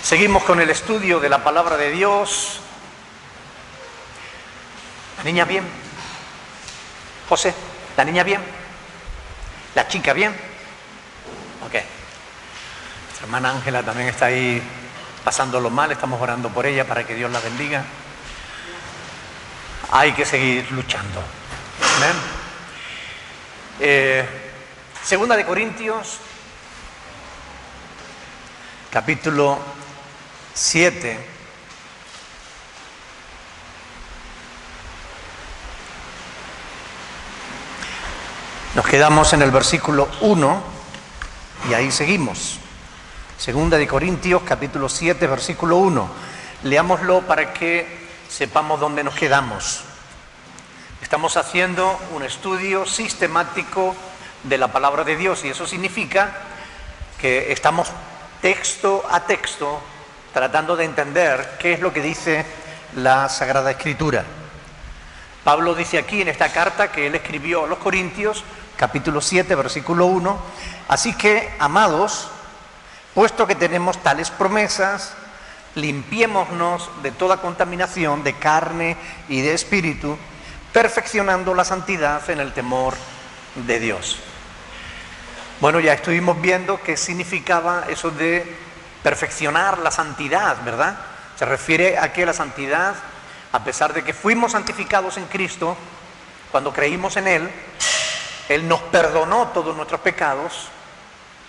Seguimos con el estudio de la palabra de Dios. ¿La niña bien? José, ¿la niña bien? ¿La chica bien? Ok. Nuestra hermana Ángela también está ahí pasándolo mal, estamos orando por ella para que Dios la bendiga. Hay que seguir luchando. Amén. Segunda de Corintios, capítulo 7. Nos quedamos en el versículo 1 y ahí seguimos. Segunda de Corintios, capítulo 7, versículo 1. Leámoslo para que sepamos dónde nos quedamos. Estamos haciendo un estudio sistemático de la palabra de Dios y eso significa que estamos texto a texto tratando de entender qué es lo que dice la Sagrada Escritura. Pablo dice aquí en esta carta que él escribió a los Corintios, capítulo 7, versículo 1, así que, amados, puesto que tenemos tales promesas, limpiémonos de toda contaminación de carne y de espíritu, perfeccionando la santidad en el temor de Dios. Bueno, ya estuvimos viendo qué significaba eso de perfeccionar la santidad, ¿verdad? Se refiere a que la santidad, a pesar de que fuimos santificados en Cristo, cuando creímos en Él, Él nos perdonó todos nuestros pecados.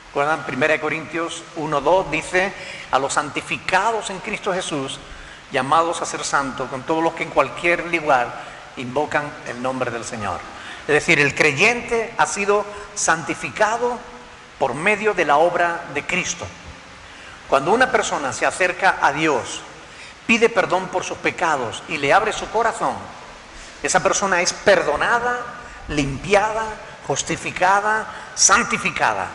¿Recuerdan? 1 Corintios 1:2 dice, a los santificados en Cristo Jesús, llamados a ser santos, con todos los que en cualquier lugar invocan el nombre del Señor. Es decir, el creyente ha sido santificado por medio de la obra de Cristo. Cuando una persona se acerca a Dios, pide perdón por sus pecados y le abre su corazón, esa persona es perdonada, limpiada, justificada, santificada.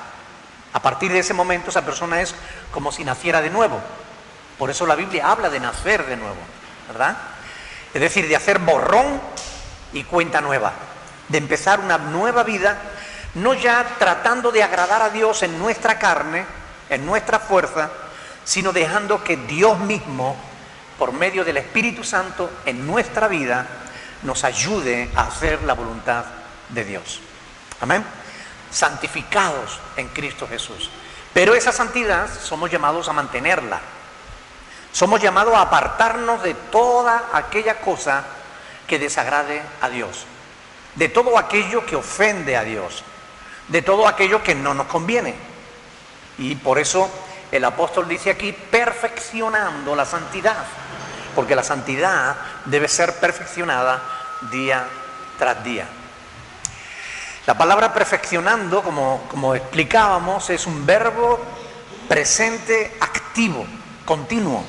A partir de ese momento esa persona es como si naciera de nuevo. Por eso la Biblia habla de nacer de nuevo, ¿verdad? Es decir, de hacer borrón y cuenta nueva, de empezar una nueva vida, no ya tratando de agradar a Dios en nuestra carne, en nuestra fuerza, sino dejando que Dios mismo, por medio del Espíritu Santo en nuestra vida, nos ayude a hacer la voluntad de Dios. Amén. Santificados en Cristo Jesús. Pero esa santidad somos llamados a mantenerla. Somos llamados a apartarnos de toda aquella cosa que desagrade a Dios, de todo aquello que ofende a Dios, de todo aquello que no nos conviene. Y por eso el apóstol dice aquí, perfeccionando la santidad, porque la santidad debe ser perfeccionada día tras día. La palabra perfeccionando, como explicábamos, es un verbo presente activo, continuo,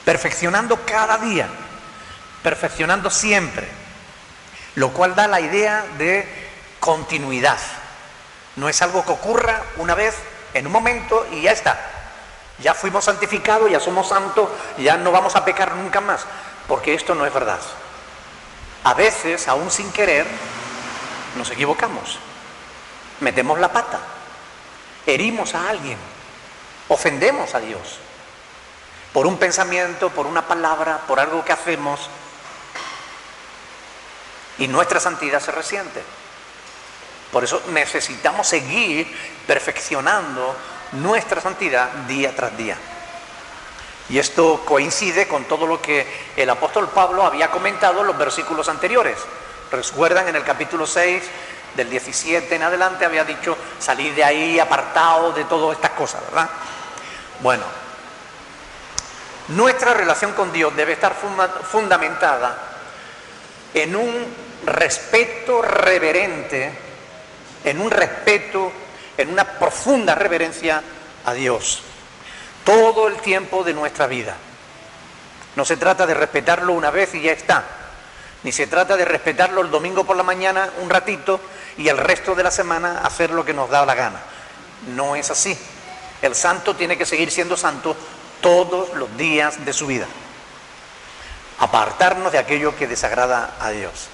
perfeccionando cada día, perfeccionando siempre, lo cual da la idea de continuidad. No es algo que ocurra una vez, en un momento y ya está. Ya fuimos santificados, ya somos santos, ya no vamos a pecar nunca más, porque esto no es verdad. A veces, aún sin querer, nos equivocamos, metemos la pata, herimos a alguien, ofendemos a Dios, por un pensamiento, por una palabra, por algo que hacemos, y nuestra santidad se resiente. Por eso necesitamos seguir perfeccionando nuestra santidad día tras día. Y esto coincide con todo lo que el apóstol Pablo había comentado en los versículos anteriores. Recuerdan, en el capítulo 6, del 17 en adelante, había dicho, salid de ahí apartados de todas estas cosas, ¿verdad? Bueno, nuestra relación con Dios debe estar fundamentada en un respeto reverente, en una profunda reverencia a Dios, todo el tiempo de nuestra vida. No se trata de respetarlo una vez y ya está, ni se trata de respetarlo el domingo por la mañana un ratito y el resto de la semana hacer lo que nos da la gana. No es así. El santo tiene que seguir siendo santo todos los días de su vida. Apartarnos de aquello que desagrada a Dios.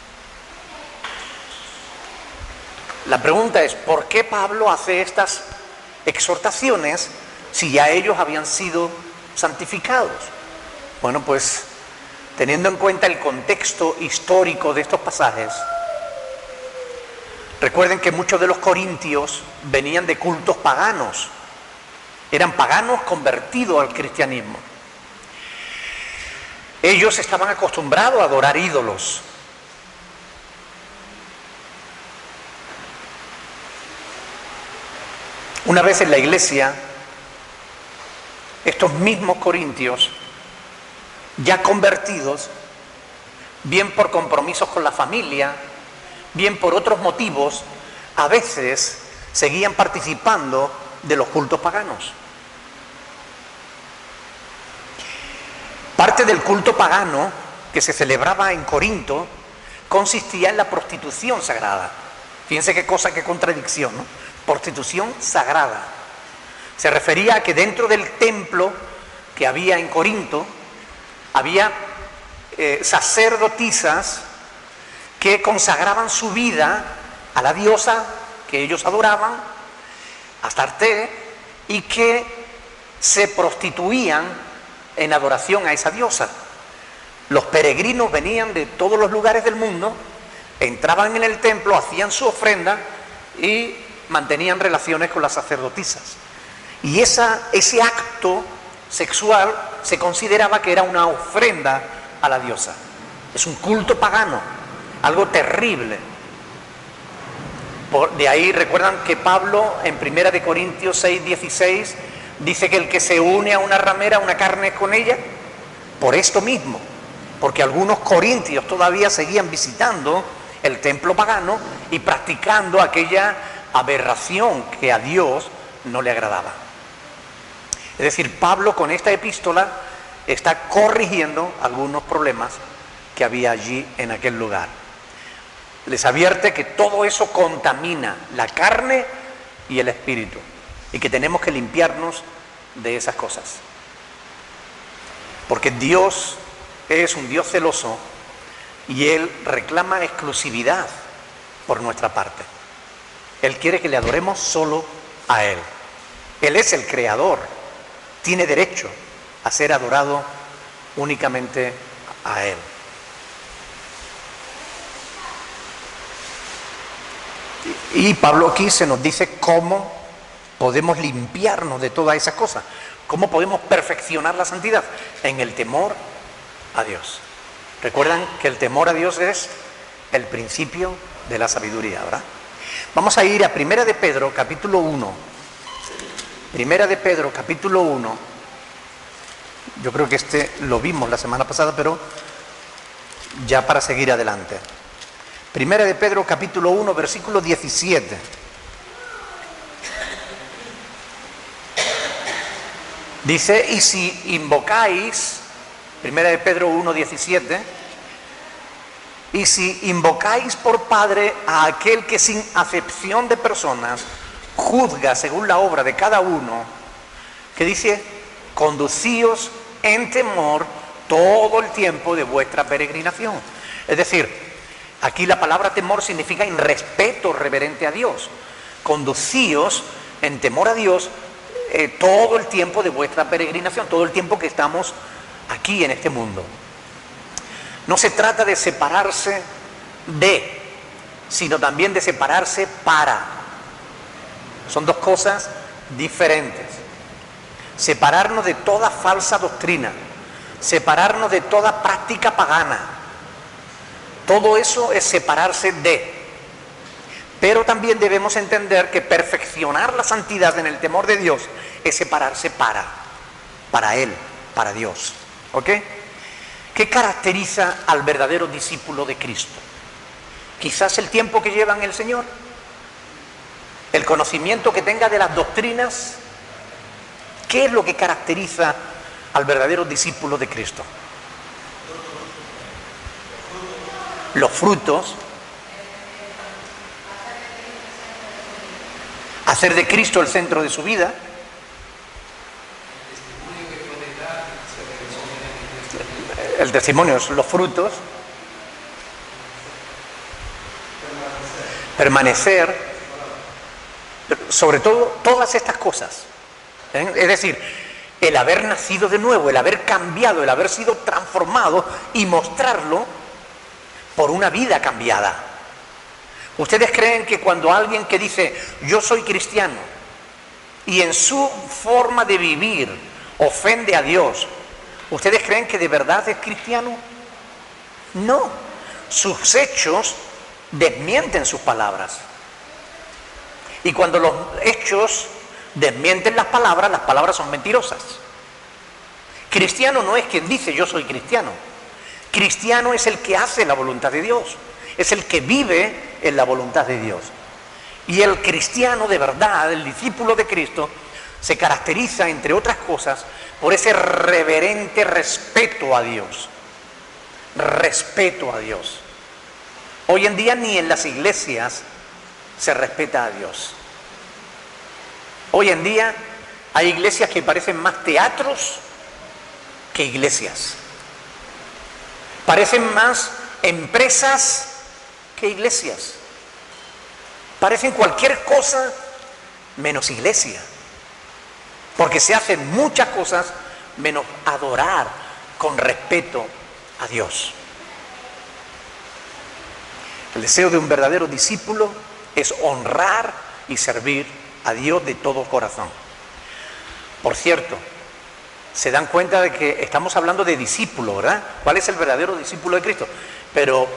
La pregunta es, ¿por qué Pablo hace estas exhortaciones si ya ellos habían sido santificados. Bueno, pues teniendo en cuenta el contexto histórico de estos pasajes, recuerden que muchos de los corintios venían de cultos paganos, eran paganos convertidos al cristianismo. Ellos estaban acostumbrados a adorar ídolos. Una vez en la iglesia, estos mismos corintios, ya convertidos, bien por compromisos con la familia, bien por otros motivos, a veces seguían participando de los cultos paganos. Parte del culto pagano que se celebraba en Corinto consistía en la prostitución sagrada. Fíjense qué cosa, qué contradicción, ¿no? Prostitución sagrada. Se refería a que dentro del templo que había en Corinto había sacerdotisas que consagraban su vida a la diosa que ellos adoraban, Astarte, y que se prostituían en adoración a esa diosa. Los peregrinos venían de todos los lugares del mundo, entraban en el templo, hacían su ofrenda y mantenían relaciones con las sacerdotisas. Y ese acto sexual se consideraba que era una ofrenda a la diosa. Es un culto pagano, algo terrible. De ahí recuerdan que Pablo en 1 Corintios 6:16 dice que el que se une a una ramera, una carne es con ella, por esto mismo, porque algunos corintios todavía seguían visitando el templo pagano y practicando aquella aberración que a Dios no le agradaba. Es decir, Pablo con esta epístola está corrigiendo algunos problemas que había allí en aquel lugar. Les advierte que todo eso contamina la carne y el espíritu y que tenemos que limpiarnos de esas cosas. Porque Dios es un Dios celoso y Él reclama exclusividad por nuestra parte. Él quiere que le adoremos solo a Él. Él es el creador, tiene derecho a ser adorado únicamente a Él. Y Pablo aquí se nos dice cómo podemos limpiarnos de todas esas cosas, cómo podemos perfeccionar la santidad en el temor a Dios. Recuerdan que el temor a Dios es el principio de la sabiduría, ¿verdad? Vamos a ir a 1 de Pedro, capítulo 1. 1 de Pedro, capítulo 1. Yo creo que este lo vimos la semana pasada, pero ya para seguir adelante. 1 de Pedro, capítulo 1, versículo 17. Dice, y si invocáis, 1 de Pedro 1, 17, y si invocáis por Padre a aquel que sin acepción de personas juzga según la obra de cada uno, que dice, conducíos en temor todo el tiempo de vuestra peregrinación. Es decir, aquí la palabra temor significa en respeto reverente a Dios. Conducíos en temor a Dios todo el tiempo de vuestra peregrinación, todo el tiempo que estamos aquí en este mundo. No se trata de separarse de, sino también de separarse para. Son dos cosas diferentes. Separarnos de toda falsa doctrina, separarnos de toda práctica pagana. Todo eso es separarse de. Pero también debemos entender que perfeccionar la santidad en el temor de Dios es separarse para Él, para Dios. ¿Ok? ¿Qué caracteriza al verdadero discípulo de Cristo? Quizás el tiempo que lleva en el Señor, el conocimiento que tenga de las doctrinas. ¿Qué es lo que caracteriza al verdadero discípulo de Cristo? Los frutos. Hacer de Cristo el centro de su vida. El testimonio, los frutos. Permanecer. Sobre todo, todas estas cosas. Es decir, el haber nacido de nuevo, el haber cambiado, el haber sido transformado y mostrarlo por una vida cambiada. ¿Ustedes creen que cuando alguien que dice yo soy cristiano y en su forma de vivir ofende a Dios, ¿ustedes creen que de verdad es cristiano? No, sus hechos desmienten sus palabras. Y cuando los hechos desmienten las palabras son mentirosas. Cristiano no es quien dice yo soy cristiano. Cristiano es el que hace la voluntad de Dios, es el que vive en la voluntad de Dios. Y el cristiano de verdad, el discípulo de Cristo, se caracteriza, entre otras cosas, por ese reverente respeto a Dios. Respeto a Dios. Hoy en día ni en las iglesias se respeta a Dios. Hoy en día hay iglesias que parecen más teatros que iglesias. Parecen más empresas que iglesias. Parecen cualquier cosa menos iglesia. Porque se hacen muchas cosas menos adorar con respeto a Dios. El deseo de un verdadero discípulo es honrar y servir a Dios de todo corazón. Por cierto, se dan cuenta de que estamos hablando de discípulo, ¿verdad? ¿Cuál es el verdadero discípulo de Cristo? Pero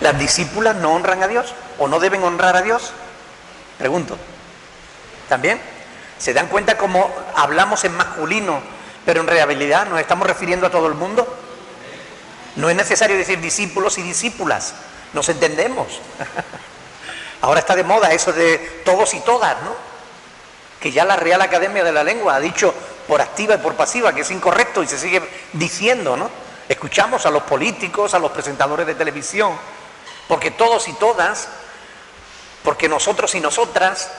¿las discípulas no honran a Dios o no deben honrar a Dios? Pregunto. ¿También? ¿Se dan cuenta cómo hablamos en masculino, pero en realidad nos estamos refiriendo a todo el mundo? No es necesario decir discípulos y discípulas, nos entendemos. Ahora está de moda eso de todos y todas, ¿no? Que ya la Real Academia de la Lengua ha dicho por activa y por pasiva que es incorrecto y se sigue diciendo, ¿no? Escuchamos a los políticos, a los presentadores de televisión, porque todos y todas, porque nosotros y nosotras,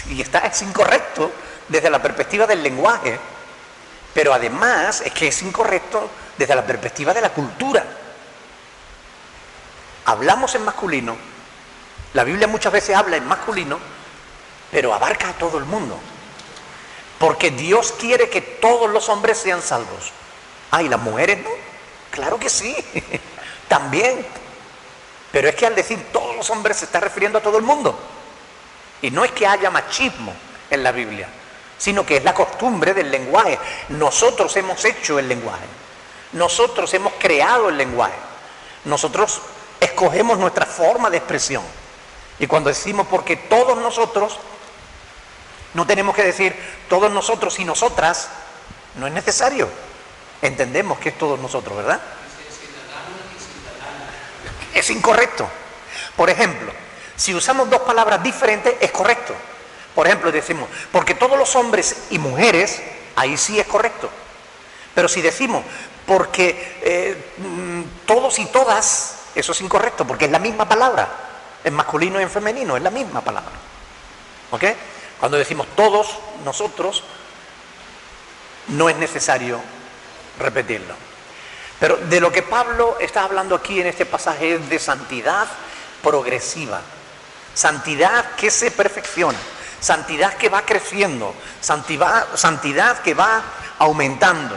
y es incorrecto desde la perspectiva del lenguaje, pero además es que es incorrecto desde la perspectiva de la cultura. Hablamos en masculino, la Biblia muchas veces habla en masculino, pero abarca a todo el mundo, porque Dios quiere que todos los hombres sean salvos. Ah, ¿y las mujeres no? Claro que sí, también, pero es que al decir todos los hombres se está refiriendo a todo el mundo, y no es que haya machismo en la Biblia, sino que es la costumbre del lenguaje. Nosotros hemos hecho el lenguaje, nosotros hemos creado el lenguaje, nosotros escogemos nuestra forma de expresión, y cuando decimos porque todos nosotros, no tenemos que decir todos nosotros y nosotras, no es necesario, entendemos que es todos nosotros, ¿verdad? Es incorrecto. Por ejemplo, si usamos dos palabras diferentes, es correcto. Por ejemplo, decimos, porque todos los hombres y mujeres, ahí sí es correcto. Pero si decimos, porque todos y todas, eso es incorrecto, porque es la misma palabra. En masculino y en femenino, es la misma palabra. ¿Ok? Cuando decimos todos, nosotros, no es necesario repetirlo. Pero de lo que Pablo está hablando aquí en este pasaje es de santidad progresiva. Santidad que se perfecciona, santidad que va creciendo, santidad que va aumentando.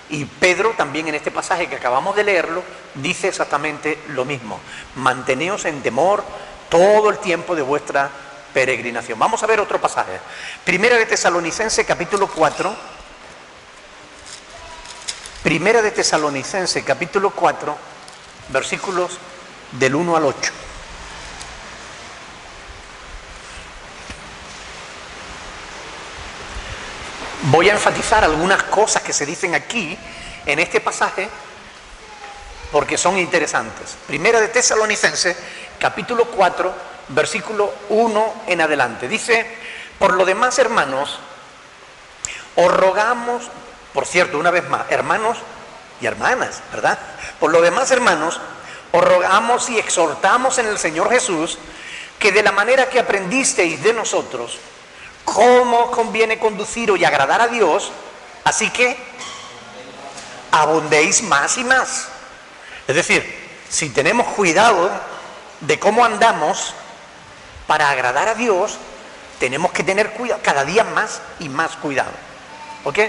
Y Pedro también en este pasaje que acabamos de leerlo dice exactamente lo mismo. Manteneos en temor todo el tiempo de vuestra peregrinación. Vamos a ver otro pasaje. Primera de Tesalonicenses capítulo 4. Primera de Tesalonicenses capítulo 4, versículos del 1 al 8. Voy a enfatizar algunas cosas que se dicen aquí, en este pasaje, porque son interesantes. Primera de Tesalonicenses, capítulo 4, versículo 1 en adelante. Dice, por lo demás, hermanos, os rogamos, por cierto, una vez más, hermanos y hermanas, ¿verdad? Por lo demás, hermanos, os rogamos y exhortamos en el Señor Jesús, que de la manera que aprendisteis de nosotros, cómo conviene conducir y agradar a Dios, así que abundéis más y más. Es decir, si tenemos cuidado de cómo andamos para agradar a Dios, tenemos que tener cuidado, cada día más y más cuidado. ¿Ok?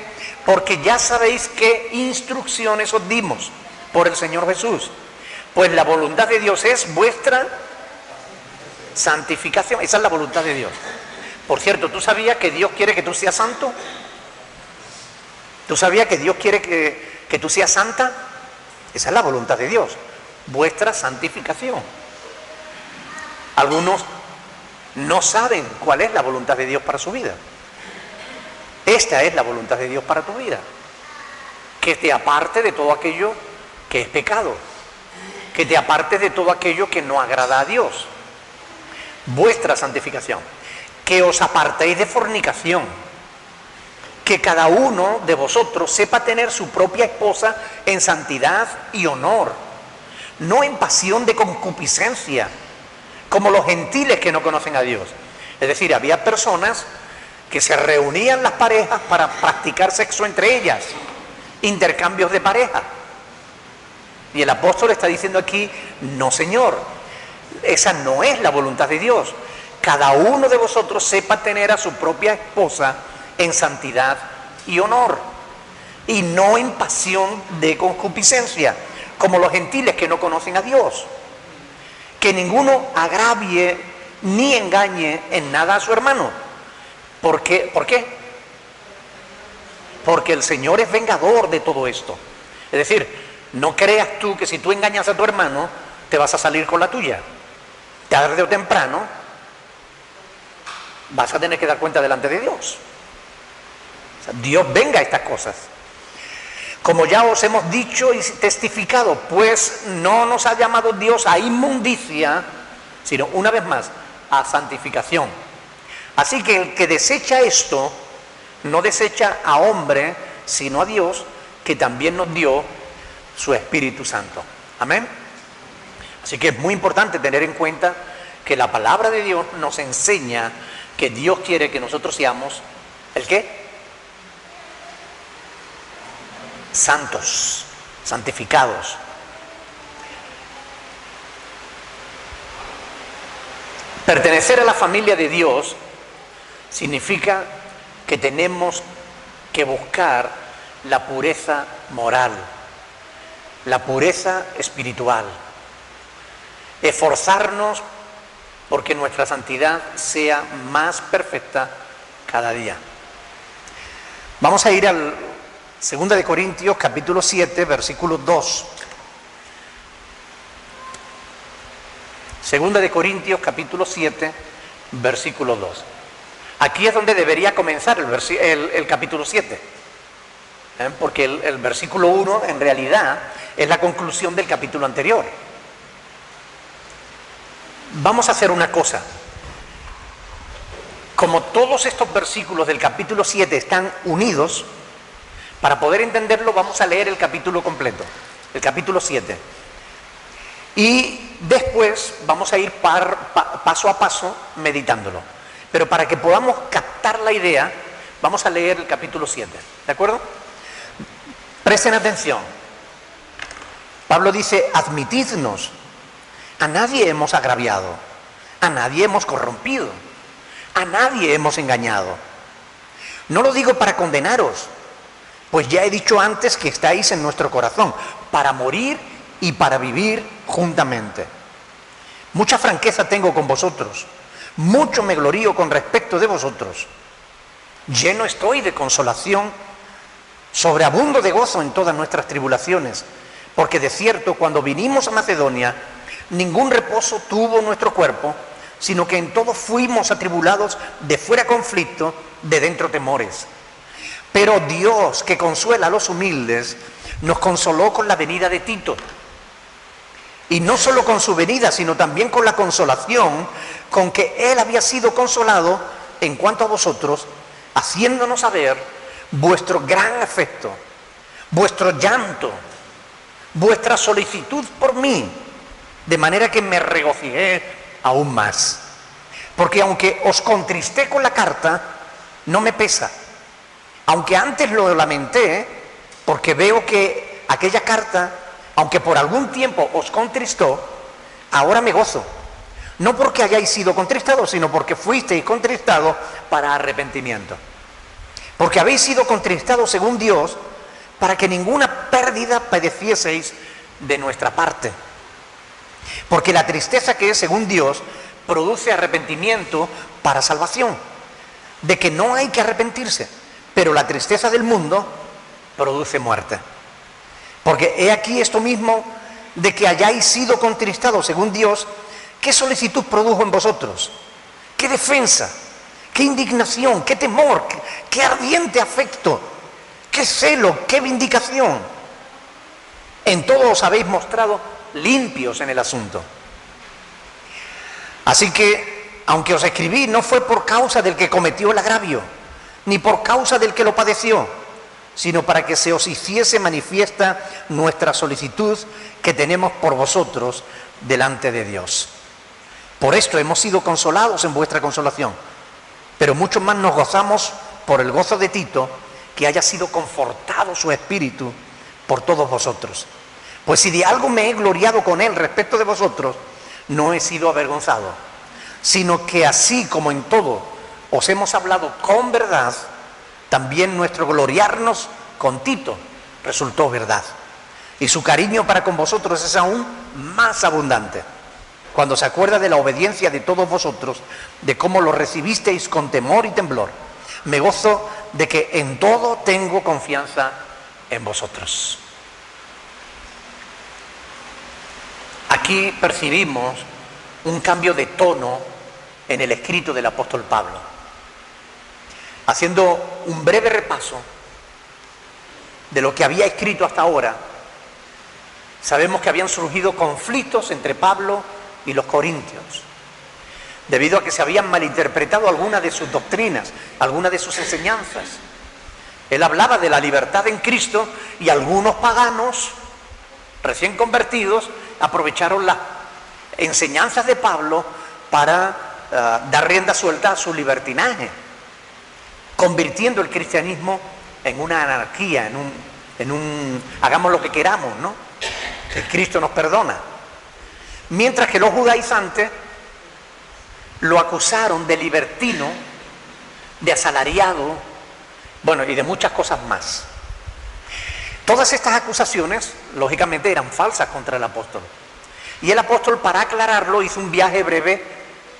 Porque ya sabéis qué instrucciones os dimos por el Señor Jesús. Pues la voluntad de Dios es vuestra santificación. Esa es la voluntad de Dios. Por cierto, ¿tú sabías que Dios quiere que tú seas santo? ¿Tú sabías que Dios quiere que tú seas santa? Esa es la voluntad de Dios, vuestra santificación. Algunos no saben cuál es la voluntad de Dios para su vida. Esta es la voluntad de Dios para tu vida. Que te aparte de todo aquello que es pecado. Que te aparte de todo aquello que no agrada a Dios. Vuestra santificación. Que os apartéis de fornicación. Que cada uno de vosotros sepa tener su propia esposa en santidad y honor. No en pasión de concupiscencia, como los gentiles que no conocen a Dios. Es decir, había personas que se reunían las parejas para practicar sexo entre ellas, intercambios de pareja. Y el apóstol está diciendo aquí, no señor, esa no es la voluntad de Dios. Cada uno de vosotros sepa tener a su propia esposa en santidad y honor, y no en pasión de concupiscencia, como los gentiles que no conocen a Dios. Que ninguno agravie ni engañe en nada a su hermano. ¿Por qué? Porque el Señor es vengador de todo esto. Es decir, no creas tú que si tú engañas a tu hermano, te vas a salir con la tuya. Tarde o temprano, vas a tener que dar cuenta delante de Dios. O sea, Dios venga a estas cosas. Como ya os hemos dicho y testificado, pues no nos ha llamado Dios a inmundicia, sino una vez más, a santificación. Así que el que desecha esto, no desecha a hombre, sino a Dios, que también nos dio su Espíritu Santo. Amén. Así que es muy importante tener en cuenta que la palabra de Dios nos enseña que Dios quiere que nosotros seamos, ¿el qué? Santos, santificados. Pertenecer a la familia de Dios significa que tenemos que buscar la pureza moral, la pureza espiritual, esforzarnos porque nuestra santidad sea más perfecta cada día. Vamos a ir al 2 de Corintios capítulo 7, versículo 2. 2 de Corintios capítulo 7, versículo 2. Aquí es donde debería comenzar el capítulo 7, porque el versículo 1 en realidad es la conclusión del capítulo anterior. Vamos a hacer una cosa. Como todos estos versículos del capítulo 7 están unidos, para poder entenderlo vamos a leer el capítulo completo, el capítulo 7. Y después vamos a ir paso a paso meditándolo. Pero para que podamos captar la idea, vamos a leer el capítulo 7. ¿De acuerdo? Presten atención. Pablo dice, admitidnos. A nadie hemos agraviado, a nadie hemos corrompido, a nadie hemos engañado. No lo digo para condenaros, pues ya he dicho antes que estáis en nuestro corazón, para morir y para vivir juntamente. Mucha franqueza tengo con vosotros, mucho me glorío con respecto de vosotros. Lleno estoy de consolación, sobreabundo de gozo en todas nuestras tribulaciones, porque de cierto cuando vinimos a Macedonia, ningún reposo tuvo nuestro cuerpo, sino que en todo fuimos atribulados, de fuera conflicto, de dentro temores. Pero Dios, que consuela a los humildes, nos consoló con la venida de Tito. Y no solo con su venida, sino también con la consolación con que él había sido consolado en cuanto a vosotros, haciéndonos saber vuestro gran afecto, vuestro llanto, vuestra solicitud por mí, de manera que me regocijé aún más. Porque aunque os contristé con la carta, no me pesa. Aunque antes lo lamenté, porque veo que aquella carta, aunque por algún tiempo os contristó, ahora me gozo, No porque hayáis sido contristados, sino porque fuisteis contristados para arrepentimiento. Porque habéis sido contristados según Dios, para que ninguna pérdida padecieseis de nuestra parte. Porque la tristeza que es según Dios produce arrepentimiento para salvación, de que no hay que arrepentirse, pero la tristeza del mundo produce muerte. Porque he aquí esto mismo de que hayáis sido contristados según Dios, ¿qué solicitud produjo en vosotros? ¿Qué defensa? ¿Qué indignación? ¿Qué temor? ¿Qué ardiente afecto? ¿Qué celo? ¿Qué vindicación? En todo os habéis mostrado limpios en el asunto. Así que, aunque os escribí, no fue por causa del que cometió el agravio, ni por causa del que lo padeció, sino para que se os hiciese manifiesta nuestra solicitud que tenemos por vosotros delante de Dios. Por esto hemos sido consolados en vuestra consolación, pero mucho más nos gozamos por el gozo de Tito, que haya sido confortado su espíritu por todos vosotros. Pues si de algo me he gloriado con él respecto de vosotros, no he sido avergonzado, sino que así como en todo os hemos hablado con verdad, también nuestro gloriarnos con Tito resultó verdad. Y su cariño para con vosotros es aún más abundante, cuando se acuerda de la obediencia de todos vosotros, de cómo lo recibisteis con temor y temblor. Me gozo de que en todo tengo confianza en vosotros. Aquí percibimos un cambio de tono en el escrito del apóstol Pablo. Haciendo un breve repaso de lo que había escrito hasta ahora, sabemos que habían surgido conflictos entre Pablo y los corintios, debido a que se habían malinterpretado algunas de sus doctrinas, algunas de sus enseñanzas. Él hablaba de la libertad en Cristo y algunos paganos recién convertidos aprovecharon las enseñanzas de Pablo para dar rienda suelta a su libertinaje, convirtiendo el cristianismo en una anarquía, en un hagamos lo que queramos, ¿no? Que Cristo nos perdona. Mientras que los judaizantes lo acusaron de libertino, de asalariado, bueno, y de muchas cosas más. Todas estas acusaciones, lógicamente, eran falsas contra el apóstol. Y el apóstol, para aclararlo, hizo un viaje breve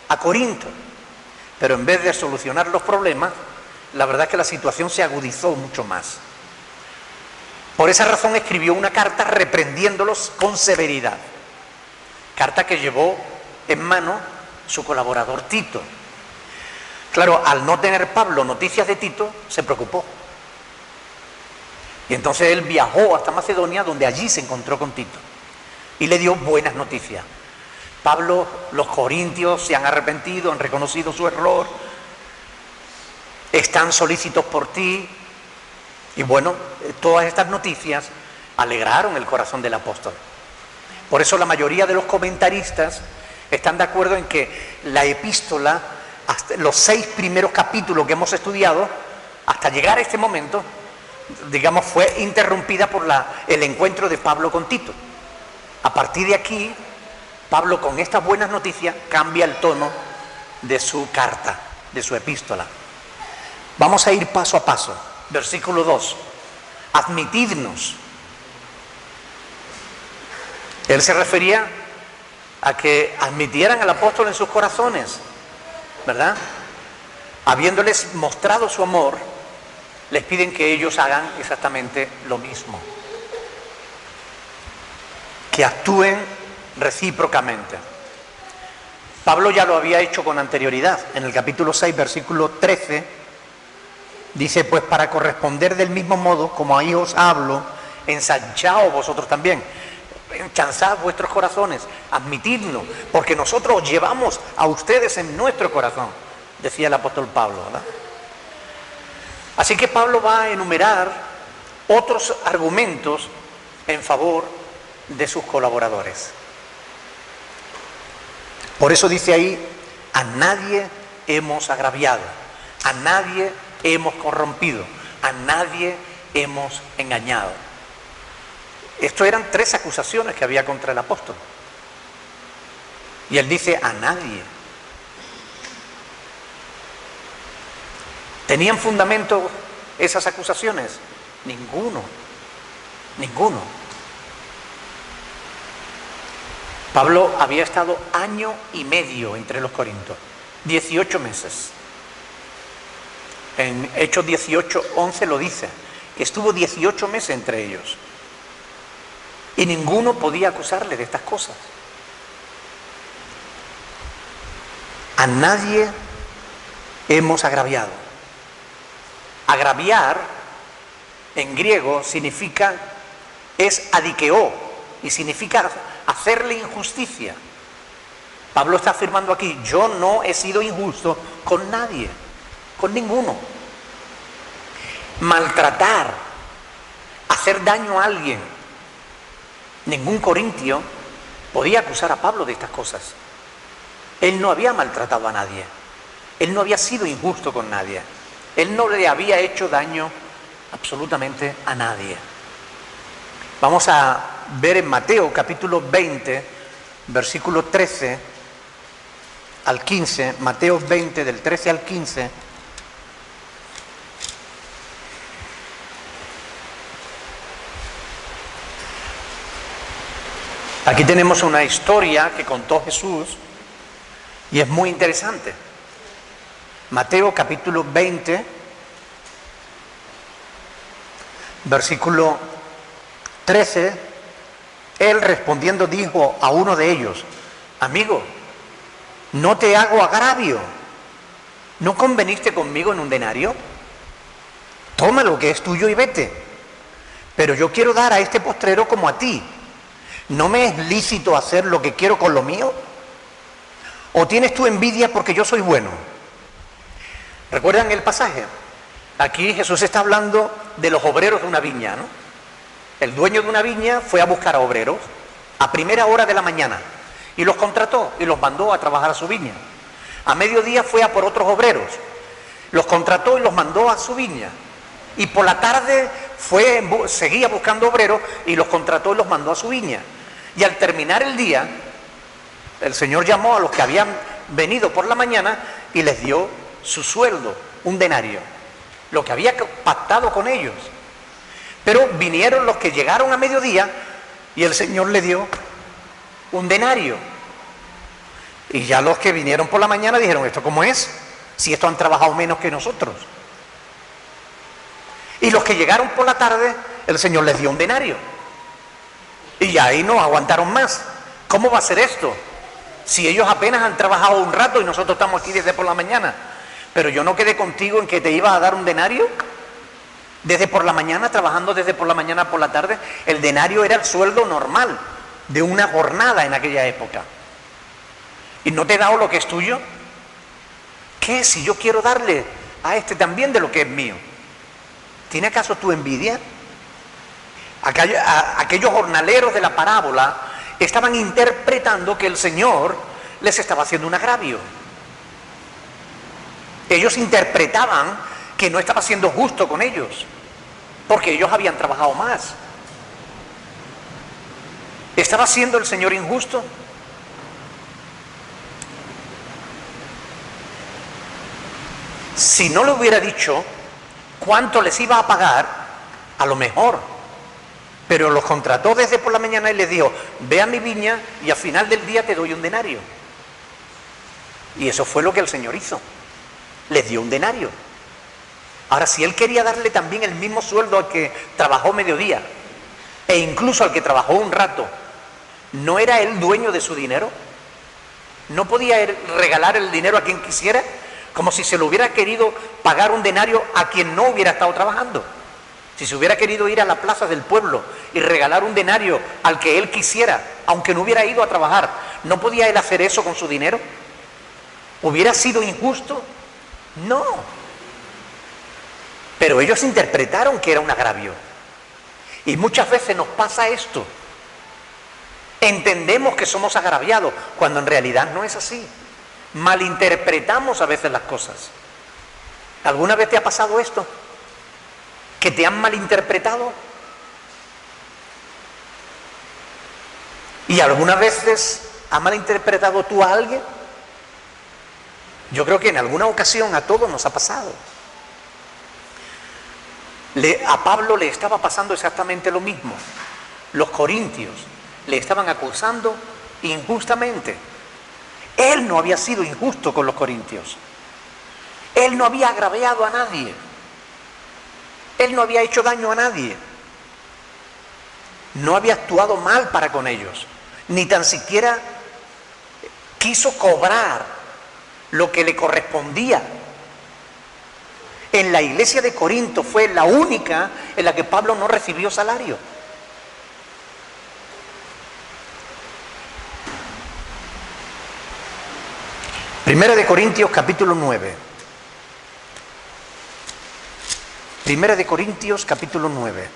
a Corinto. Pero en vez de solucionar los problemas, la verdad es que la situación se agudizó mucho más. Por esa razón escribió una carta reprendiéndolos con severidad. Carta que llevó en mano su colaborador Tito. Claro, al no tener Pablo noticias de Tito, se preocupó. Y entonces él viajó hasta Macedonia, donde allí se encontró con Tito. Y le dio buenas noticias. Pablo, los corintios se han arrepentido, han reconocido su error, están solícitos por ti. Y bueno, todas estas noticias alegraron el corazón del apóstol. Por eso la mayoría de los comentaristas están de acuerdo en que la epístola, hasta los 6 primeros capítulos que hemos estudiado, hasta llegar a este momento, digamos, fue interrumpida por el encuentro de Pablo con Tito. A partir de aquí, Pablo, con estas buenas noticias, cambia el tono de su carta, de su epístola. Vamos a ir paso a paso. Versículo 2. Admitidnos. Él se refería a que admitieran al apóstol en sus corazones, ¿verdad? Habiéndoles mostrado su amor, les piden que ellos hagan exactamente lo mismo. Que actúen recíprocamente. Pablo ya lo había hecho con anterioridad. En el capítulo 6, versículo 13, dice: pues para corresponder del mismo modo, como ahí os hablo, ensanchaos vosotros también. Ensanchad vuestros corazones, admitidnos, porque nosotros os llevamos a ustedes en nuestro corazón, decía el apóstol Pablo, ¿verdad? Así que Pablo va a enumerar otros argumentos en favor de sus colaboradores. Por eso dice ahí: a nadie hemos agraviado, a nadie hemos corrompido, a nadie hemos engañado. Esto eran 3 acusaciones que había contra el apóstol. Y él dice, a nadie. ¿Tenían fundamento esas acusaciones? Ninguno. Ninguno. Pablo había estado 1 año y medio entre los corintios, 18 meses. En Hechos 18:11 lo dice, que estuvo 18 meses entre ellos. Y ninguno podía acusarle de estas cosas. A nadie hemos agraviado. Agraviar en griego es adikeo y significa hacerle injusticia. Pablo está afirmando aquí, yo no he sido injusto con nadie, con ninguno. Maltratar, hacer daño a alguien. Ningún corintio podía acusar a Pablo de estas cosas. Él no había maltratado a nadie. Él no había sido injusto con nadie. Él no le había hecho daño absolutamente a nadie. Vamos a ver en Mateo capítulo 20, versículo 13 al 15, Mateo 20 del 13 al 15. Aquí tenemos una historia que contó Jesús y es muy interesante. Mateo capítulo 20, versículo 13, él respondiendo dijo a uno de ellos, amigo, no te hago agravio, ¿no conveniste conmigo en un denario? Toma lo que es tuyo y vete, pero yo quiero dar a este postrero como a ti. ¿No me es lícito hacer lo que quiero con lo mío? ¿O tienes tú envidia porque yo soy bueno? ¿Recuerdan el pasaje? Aquí Jesús está hablando de los obreros de una viña, ¿no? El dueño de una viña fue a buscar a obreros a primera hora de la mañana y los contrató y los mandó a trabajar a su viña. A mediodía fue a por otros obreros, los contrató y los mandó a su viña. Y por la tarde seguía buscando obreros y los contrató y los mandó a su viña. Y al terminar el día, el Señor llamó a los que habían venido por la mañana y les dio su sueldo, un denario, lo que había pactado con ellos. Pero vinieron los que llegaron a mediodía y el Señor les dio un denario. Y ya los que vinieron por la mañana dijeron, ¿esto cómo es? Si estos han trabajado menos que nosotros. Y los que llegaron por la tarde, el Señor les dio un denario. Y ya ahí no aguantaron más. ¿Cómo va a ser esto? Si ellos apenas han trabajado un rato y nosotros estamos aquí desde por la mañana. Pero yo no quedé contigo en que te ibas a dar un denario. Desde por la mañana, trabajando desde por la mañana por la tarde. El denario era el sueldo normal de una jornada en aquella época. ¿Y no te he dado lo que es tuyo? ¿Qué si yo quiero darle a este también de lo que es mío? ¿Tiene acaso tu envidia? Aquellos jornaleros de la parábola estaban interpretando que el Señor les estaba haciendo un agravio. Ellos interpretaban que no estaba siendo justo con ellos, porque ellos habían trabajado más. ¿Estaba siendo el Señor injusto? Si no le hubiera dicho cuánto les iba a pagar, a lo mejor. Pero los contrató desde por la mañana y les dijo, ve a mi viña y al final del día te doy un denario. Y eso fue lo que el Señor hizo. Les dio un denario. Ahora, si Él quería darle también el mismo sueldo al que trabajó mediodía, e incluso al que trabajó un rato, ¿no era Él dueño de su dinero? ¿No podía Él regalar el dinero a quien quisiera? Como si se lo hubiera querido pagar un denario a quien no hubiera estado trabajando. Si se hubiera querido ir a la plaza del pueblo y regalar un denario al que él quisiera, aunque no hubiera ido a trabajar, ¿no podía él hacer eso con su dinero? ¿Hubiera sido injusto? No. Pero ellos interpretaron que era un agravio. Y muchas veces nos pasa esto. Entendemos que somos agraviados, cuando en realidad no es así. Malinterpretamos a veces las cosas. ¿Alguna vez te ha pasado esto? ¿Que te han malinterpretado? Y algunas veces ¿has malinterpretado tú a alguien? Yo creo que en alguna ocasión a todos nos ha pasado. A Pablo le estaba pasando exactamente lo mismo. Los corintios le estaban acusando injustamente. Él no había sido injusto con los corintios. Él no había agraviado a nadie. Él no había hecho daño a nadie. No había actuado mal para con ellos. Ni tan siquiera quiso cobrar lo que le correspondía. En la iglesia de Corinto fue la única en la que Pablo no recibió salario. Primera de Corintios capítulo 9. Primera de Corintios capítulo 9.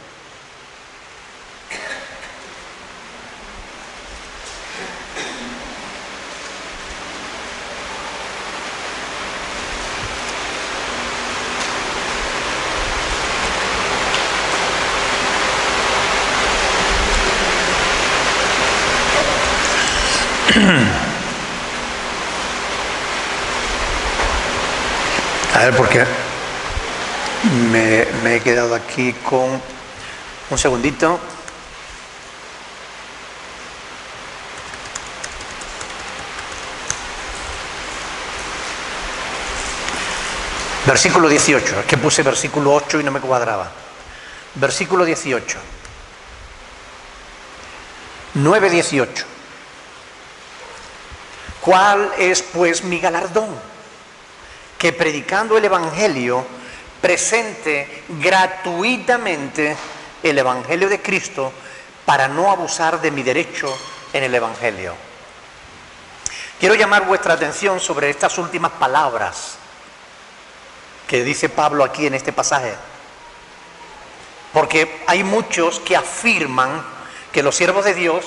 A ver, porque me he quedado aquí con un segundito. Versículo 18, es que puse versículo 8 y no me cuadraba. Versículo 18. 9:18. ¿Cuál es pues mi galardón? Que predicando el Evangelio presente gratuitamente el Evangelio de Cristo para no abusar de mi derecho en el Evangelio. Quiero llamar vuestra atención sobre estas últimas palabras que dice Pablo aquí en este pasaje, porque hay muchos que afirman que los siervos de Dios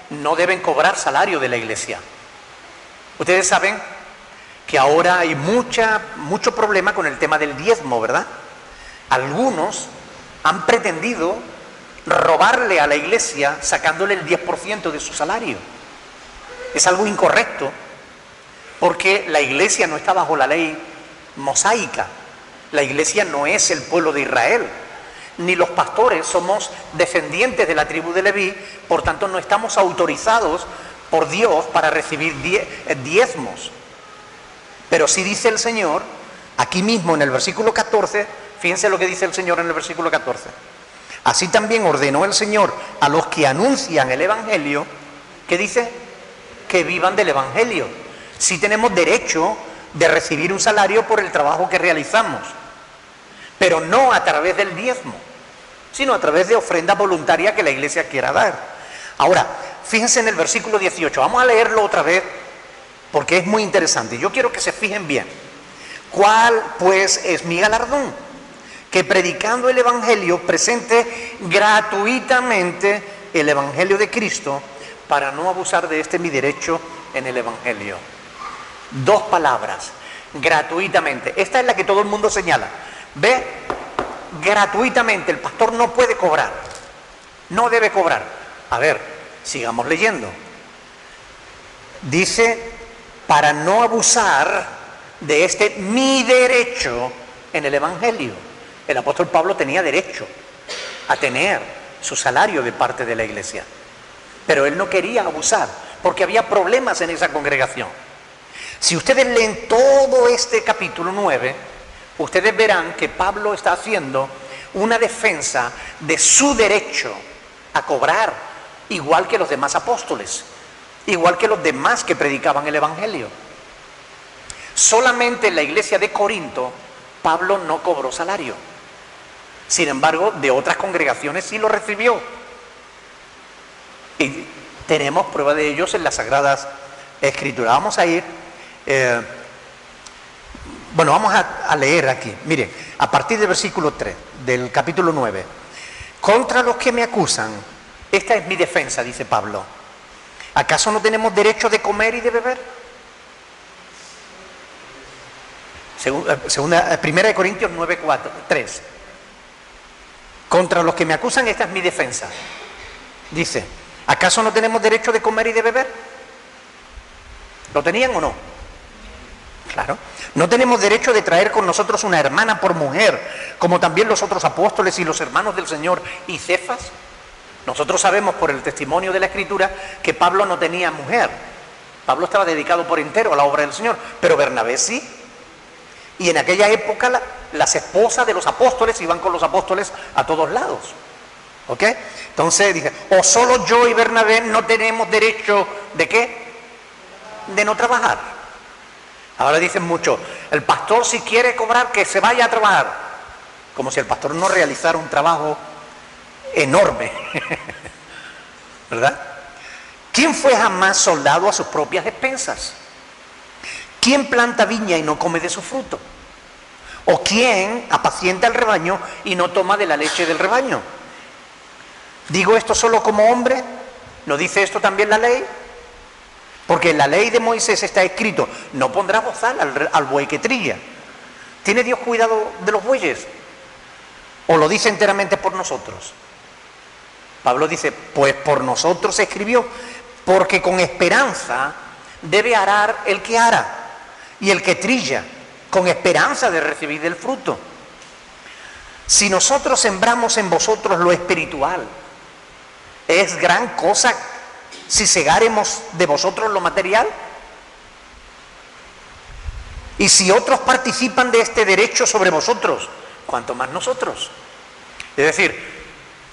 no deben cobrar salario de la iglesia. Ustedes saben que ahora hay mucho problema con el tema del diezmo, ¿verdad? Algunos han pretendido robarle a la iglesia sacándole el 10% de su salario. Es algo incorrecto, porque la iglesia no está bajo la ley mosaica. La iglesia no es el pueblo de Israel, ni los pastores somos descendientes de la tribu de Leví, por tanto no estamos autorizados por Dios para recibir diezmos. Pero sí dice el Señor, aquí mismo en el versículo 14, fíjense lo que dice el Señor en el versículo 14. Así también ordenó el Señor a los que anuncian el Evangelio, ¿qué dice? Que vivan del Evangelio. Sí tenemos derecho de recibir un salario por el trabajo que realizamos, pero no a través del diezmo, sino a través de ofrenda voluntaria que la iglesia quiera dar. Ahora, fíjense en el versículo 18, vamos a leerlo otra vez, porque es muy interesante. Yo quiero que se fijen bien. ¿Cuál pues es mi galardón? Que predicando el Evangelio presente gratuitamente el Evangelio de Cristo para no abusar de mi derecho en el Evangelio. Dos palabras, gratuitamente. Esta es la que todo el mundo señala. ¿Ve? Gratuitamente. El pastor no puede cobrar. No debe cobrar. A ver, sigamos leyendo. Dice, para no abusar de mi derecho en el Evangelio. El apóstol Pablo tenía derecho a tener su salario de parte de la iglesia, pero él no quería abusar porque había problemas en esa congregación. Si ustedes leen todo este capítulo 9, ustedes verán que Pablo está haciendo una defensa de su derecho a cobrar, igual que los demás apóstoles, igual que los demás que predicaban el Evangelio. Solamente en la iglesia de Corinto, Pablo no cobró salario. Sin embargo, de otras congregaciones sí lo recibió. Y tenemos prueba de ellos en las Sagradas Escrituras. Vamos a ir, vamos a leer aquí. Miren, a partir del versículo 3 del capítulo 9. Contra los que me acusan, esta es mi defensa, dice Pablo. ¿Acaso no tenemos derecho de comer y de beber? Primera de Corintios 9:3. Contra los que me acusan, esta es mi defensa. Dice, ¿acaso no tenemos derecho de comer y de beber? ¿Lo tenían o no? Claro. No tenemos derecho de traer con nosotros una hermana por mujer, como también los otros apóstoles y los hermanos del Señor y Cefas. Nosotros sabemos por el testimonio de la Escritura que Pablo no tenía mujer. Pablo estaba dedicado por entero a la obra del Señor, pero Bernabé sí. Y en aquella época las esposas de los apóstoles iban con los apóstoles a todos lados. ¿Ok? Entonces dice, o solo yo y Bernabé no tenemos derecho ¿de qué? De no trabajar. Ahora dicen mucho, el pastor si quiere cobrar que se vaya a trabajar. Como si el pastor no realizara un trabajo enorme. ¿Verdad? ¿Quién fue jamás soldado a sus propias expensas? ¿Quién planta viña y no come de su fruto? ¿O quién apacienta el rebaño y no toma de la leche del rebaño? ¿Digo esto solo como hombre? ¿No dice esto también la ley? Porque en la ley de Moisés está escrito, no pondrás bozal al buey que trilla. ¿Tiene Dios cuidado de los bueyes? ¿O lo dice enteramente por nosotros? Pablo dice, pues por nosotros se escribió, porque con esperanza debe arar el que ara, y el que trilla, con esperanza de recibir el fruto. Si nosotros sembramos en vosotros lo espiritual, ¿es gran cosa si segáremos de vosotros lo material? Y si otros participan de este derecho sobre vosotros, ¿cuánto más nosotros? Es decir,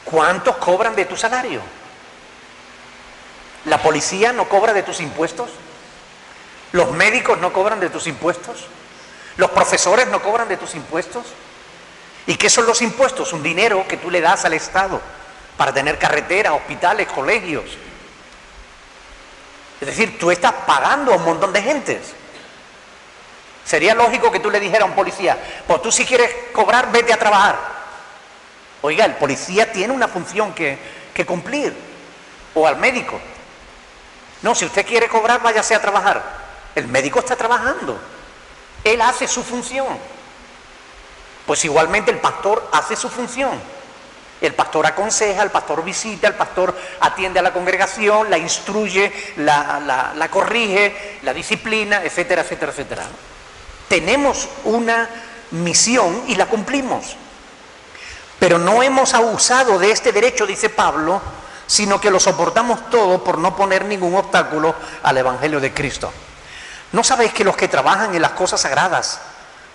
¿cuántos cobran de tu salario? ¿La policía no cobra de tus impuestos? ¿Los médicos no cobran de tus impuestos? ¿Los profesores no cobran de tus impuestos? ¿Y qué son los impuestos? Un dinero que tú le das al Estado para tener carreteras, hospitales, colegios. Es decir, tú estás pagando a un montón de gentes. Sería lógico que tú le dijeras a un policía, pues tú si quieres cobrar, vete a trabajar. Oiga, el policía tiene una función que cumplir. O al médico. No, si usted quiere cobrar, váyase a trabajar. El médico está trabajando. Él hace su función. Pues igualmente el pastor hace su función. El pastor aconseja, el pastor visita, el pastor atiende a la congregación, la instruye, la corrige, la disciplina, etcétera, etcétera, etcétera. Tenemos una misión y la cumplimos. Pero no hemos abusado de este derecho, dice Pablo, sino que lo soportamos todo por no poner ningún obstáculo al Evangelio de Cristo. ¿No sabéis que los que trabajan en las cosas sagradas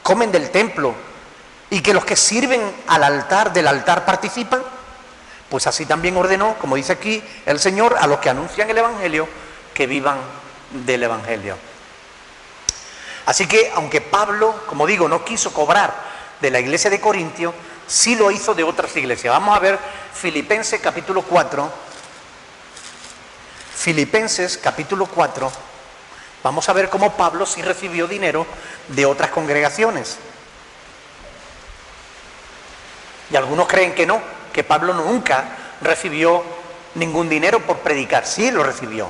comen del templo y que los que sirven al altar del altar participan? Pues así también ordenó, como dice aquí el Señor, a los que anuncian el Evangelio, que vivan del Evangelio. Así que, aunque Pablo, como digo, no quiso cobrar de la iglesia de Corintio, sí lo hizo de otras iglesias. Vamos a ver Filipenses capítulo 4. Filipenses capítulo 4. Vamos a ver cómo Pablo sí recibió dinero de otras congregaciones. Y algunos creen que no, que Pablo nunca recibió ningún dinero por predicar. Sí lo recibió.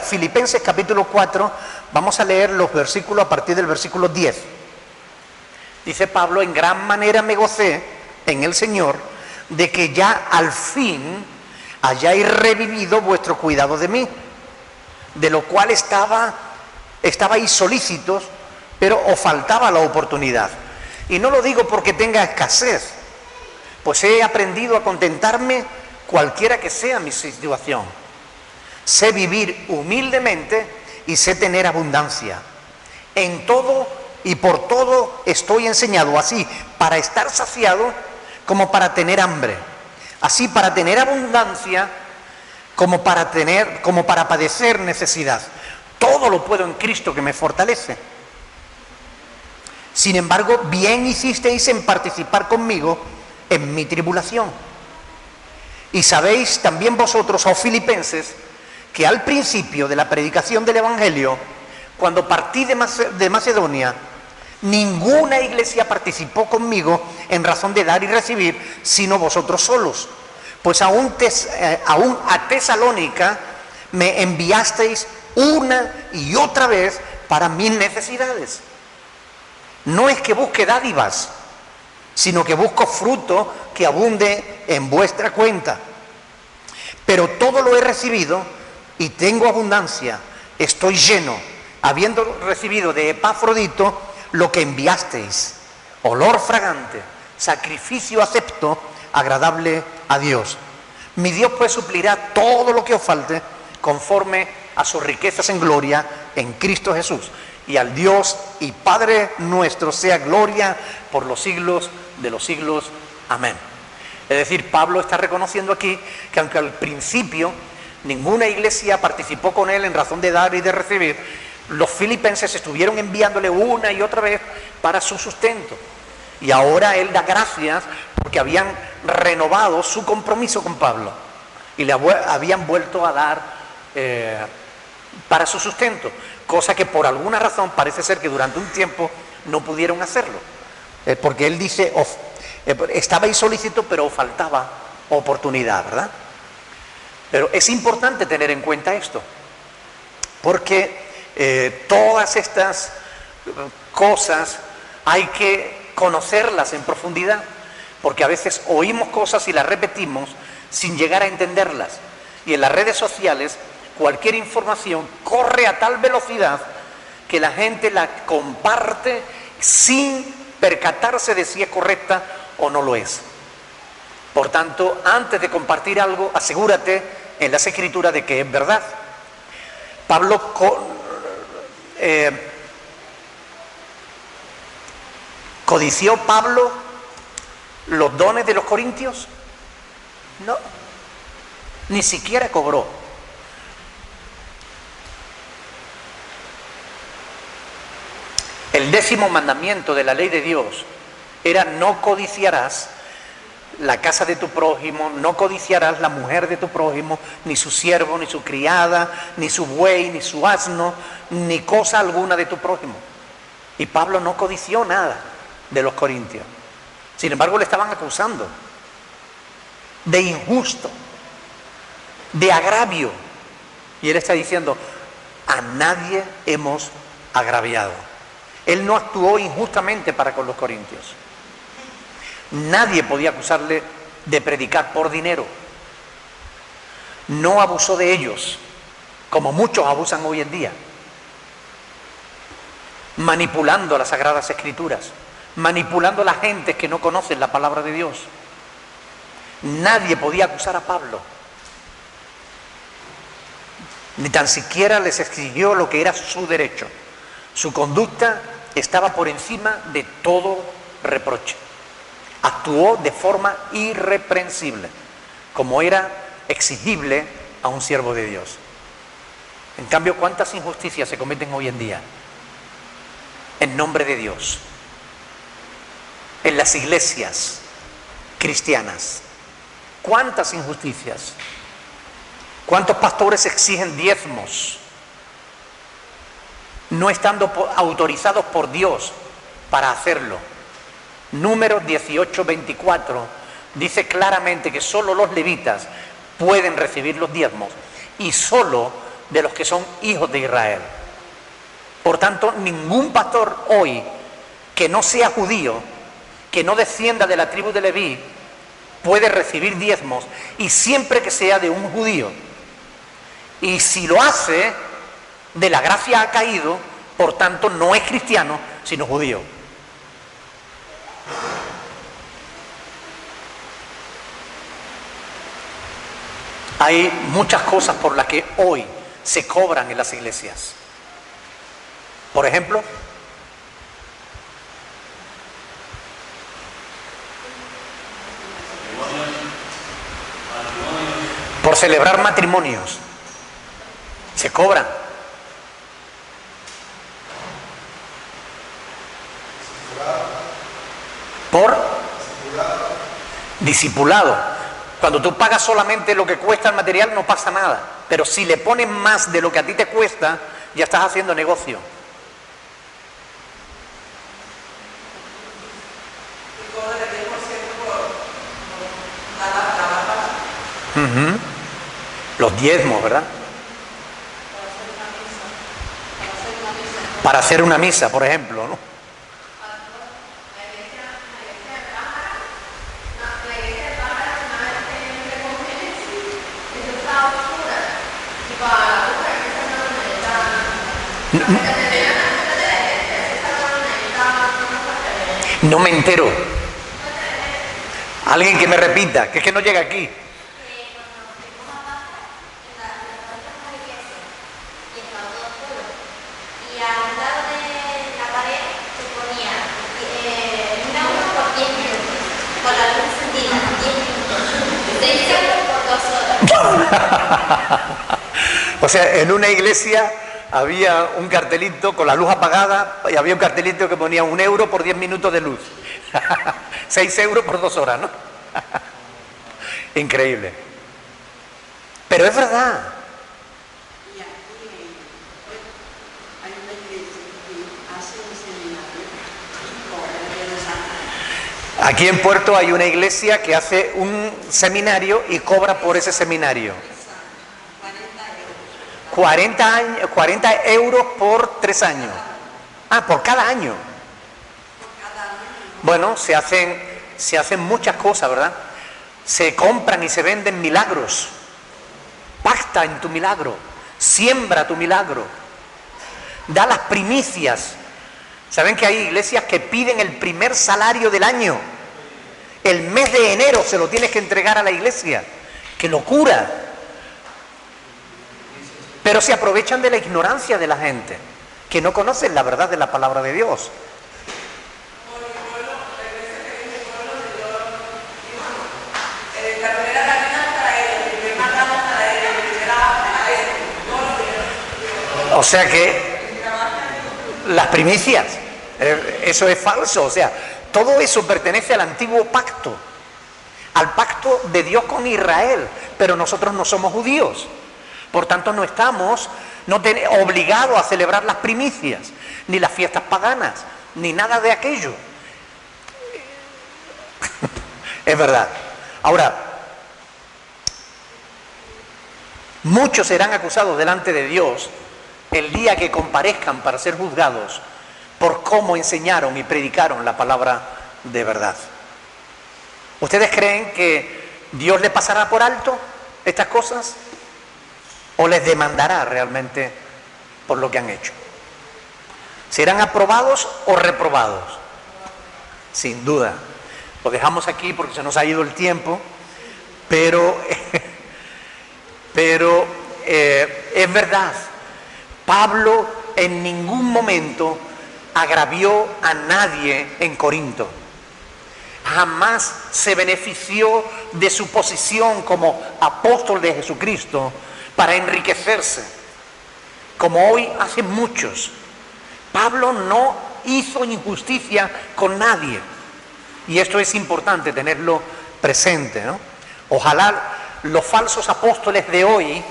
Filipenses capítulo 4, vamos a leer los versículos a partir del versículo 10. Dice Pablo, en gran manera me gocé en el Señor de que ya al fin hayáis revivido vuestro cuidado de mí, de lo cual estabais solícitos, pero os faltaba la oportunidad. Y no lo digo porque tenga escasez, pues he aprendido a contentarme cualquiera que sea mi situación. Sé vivir humildemente y sé tener abundancia. En todo y por todo estoy enseñado, así para estar saciado como para tener hambre, así para tener abundancia como para padecer necesidad. Todo lo puedo en Cristo que me fortalece. Sin embargo, bien hicisteis en participar conmigo en mi tribulación. Y sabéis también vosotros, oh filipenses, que al principio de la predicación del Evangelio, cuando partí de Macedonia, ninguna iglesia participó conmigo en razón de dar y recibir, sino vosotros solos. Pues aún a Tesalónica me enviasteis una y otra vez para mis necesidades. No es que busque dádivas, sino que busco fruto que abunde en vuestra cuenta. Pero todo lo he recibido y tengo abundancia, estoy lleno, habiendo recibido de Epafrodito lo que enviasteis, olor fragante, sacrificio acepto, agradable a Dios. Mi Dios pues suplirá todo lo que os falte conforme a sus riquezas en gloria en Cristo Jesús. Y al Dios y Padre nuestro sea gloria por los siglos de los siglos. Amén. Es decir, Pablo está reconociendo aquí que aunque al principio ninguna iglesia participó con él en razón de dar y de recibir, los filipenses estuvieron enviándole una y otra vez para su sustento. Y ahora él da gracias porque habían renovado su compromiso con Pablo y le habían vuelto a dar para su sustento, cosa que por alguna razón parece ser que durante un tiempo no pudieron hacerlo, porque él dice, estabais solícitos pero os faltaba oportunidad, ¿verdad? Pero es importante tener en cuenta esto, porque todas estas cosas hay que conocerlas en profundidad, porque a veces oímos cosas y las repetimos sin llegar a entenderlas. Y en las redes sociales cualquier información corre a tal velocidad que la gente la comparte sin percatarse de si es correcta o no lo es. Por tanto, antes de compartir algo, asegúrate en las Escrituras de que es verdad. ¿Codició Pablo los dones de los corintios? No, ni siquiera cobró. El 10º mandamiento de la ley de Dios era: no codiciarás la casa de tu prójimo, no codiciarás la mujer de tu prójimo, ni su siervo, ni su criada, ni su buey, ni su asno, ni cosa alguna de tu prójimo. Y Pablo no codició nada de los corintios. Sin embargo, le estaban acusando de injusto, de agravio. Y él está diciendo: a nadie hemos agraviado. Él no actuó injustamente para con los corintios. Nadie podía acusarle de predicar por dinero. No abusó de ellos, como muchos abusan hoy en día, manipulando las Sagradas Escrituras, manipulando a la gente que no conoce la palabra de Dios. Nadie podía acusar a Pablo, ni tan siquiera les exigió lo que era su derecho. Su conducta estaba por encima de todo reproche. Actuó de forma irreprensible, como era exigible a un siervo de Dios. En cambio, ¿cuántas injusticias se cometen hoy en día en nombre de Dios en las iglesias cristianas? ¿Cuántas injusticias? ¿Cuántos pastores exigen diezmos no estando autorizados por Dios para hacerlo? Números 18:24 dice claramente que solo los levitas pueden recibir los diezmos, y solo de los que son hijos de Israel. Por tanto, ningún pastor hoy que no sea judío, que no descienda de la tribu de Leví, puede recibir diezmos, y siempre que sea de un judío. Y si lo hace, de la gracia ha caído, por tanto no es cristiano, sino judío. Hay muchas cosas por las que hoy se cobran en las iglesias. Por ejemplo, por celebrar matrimonios se cobran. Por discipulado. Cuando tú pagas solamente lo que cuesta el material, no pasa nada. Pero si le pones más de lo que a ti te cuesta, ya estás haciendo negocio. Los diezmos, ¿verdad? Para hacer una misa, por ejemplo, ¿no? Para No me entero. Alguien que me repita, que es que no llega aquí. O sea, en una iglesia había un cartelito con la luz apagada y había un cartelito que ponía 1 euro por 10 minutos de luz. 6 euros por 2 horas, ¿no? Increíble. Pero es verdad. Aquí en Puerto hay una iglesia que hace un seminario y cobra por ese seminario. 40 euros por 3 años. Ah, por cada año. Bueno, se hacen muchas cosas, ¿verdad? Se compran y se venden milagros. Pacta en tu milagro. Siembra tu milagro. Da las primicias. ¿Saben que hay iglesias que piden el primer salario del año? El mes de enero se lo tienes que entregar a la iglesia. ¡Qué locura! Pero se aprovechan de la ignorancia de la gente, que no conocen la verdad de la palabra de Dios. O sea que las primicias, eso es falso. O sea, todo eso pertenece al antiguo pacto, al pacto de Dios con Israel, pero nosotros no somos judíos. Por tanto, no estamos obligados a celebrar las primicias, ni las fiestas paganas, ni nada de aquello. Es verdad. Ahora, muchos serán acusados delante de Dios el día que comparezcan para ser juzgados por cómo enseñaron y predicaron la palabra de verdad. ¿Ustedes creen que Dios le pasará por alto estas cosas? ¿O les demandará realmente por lo que han hecho? ¿Serán aprobados o reprobados? Sin duda. Lo dejamos aquí porque se nos ha ido el tiempo, pero es verdad. Pablo en ningún momento agravió a nadie en Corinto. Jamás se benefició de su posición como apóstol de Jesucristo para enriquecerse, como hoy hacen muchos. Pablo no hizo injusticia con nadie, y esto es importante tenerlo presente, ¿no? Ojalá los falsos apóstoles de hoy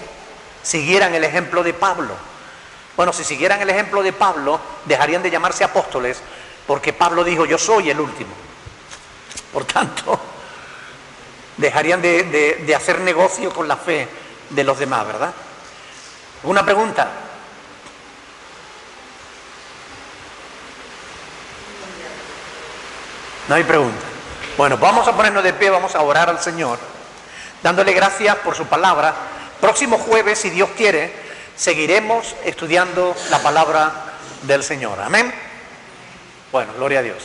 siguieran el ejemplo de Pablo. Bueno, si siguieran el ejemplo de Pablo, dejarían de llamarse apóstoles, porque Pablo dijo: yo soy el último. Por tanto, dejarían de hacer negocio con la fe de los demás, ¿verdad? ¿Una pregunta? No hay pregunta. Bueno, vamos a ponernos de pie, vamos a orar al Señor, dándole gracias por su palabra. Próximo jueves, si Dios quiere, seguiremos estudiando la palabra del Señor. Amén. Bueno, gloria a Dios.